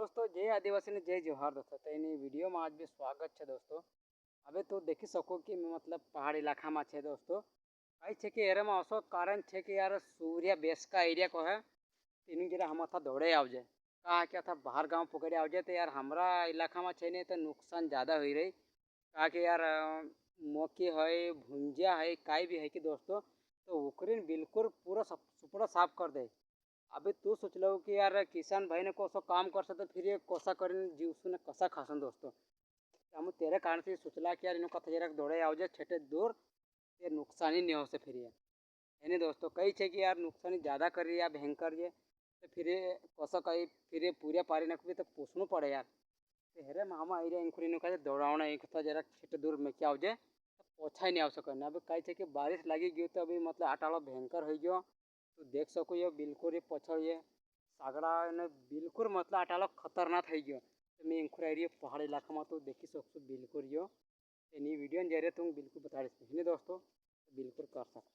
दोस्तों जय आदिवासी ने जय जोहार दोस्तों। तो इन वीडियो में आज भी स्वागत है दोस्तों। હવે તો દેખી શકો કે મતલબ પહાડ ઇલાકામાં છે દોસ્તો। કઈ છે કે એરામાં અસો કારણ છે કે યાર સૂર્ય બેસકા એરિયા કહે તેની જરા હમાથા દોડે આવજે कहा क्या था बाहर गांव पकड़े आवजे तो यार हमारा इलाका में छे तो नुकसान ज़्यादा हो रही। कहा कि यार मौकी है भुंजिया है काई भी है कि दोस्तों तो उकरीन बिल्कुल पूरा सुपड़ा साफ कर दे। अभी तू सोच लो कि यार किसान भाई ने कोसो काम करसे तो फिर ये कोसा कर जीवसु ने कसा खासन दोस्तों। हम तेरे कारण से सोचला कि यार इन कथा जरा दौड़े आवजे छेटे दूर ये नुकसान ही नहीं हो से फिर ये नहीं दोस्तों कई है कि यार नुकसान ज़्यादा कर रही है भयंकर ये तो फिर ये कोसा कहीं फिर ये पूरे पारी ने भी तो पूछना पड़े यार तो हेरे मामा एरिया इंखुरी नु कहते दौड़ावना एक था जरा छेटे दूर में क्या आवजे तो पोछा ही नहीं आ सके अभी कई है कि बारिश लगी गई तो अभी मतलब आटाड़ो भयंकर हो गयो। तो देख सको ये बिल्कुल ये पछड़ ये सागड़ा ने बिल्कुल मतलब आटाड़ो खतरनाक થઈ ગયો। તમે इंखुरा एरिया पहाड़ इलाका में तो देखी सकशो बिल्कुल यो एनी वीडियो जरिए तुम बिल्कुल बता रही दोस्तों बिल्कुल कर सकते।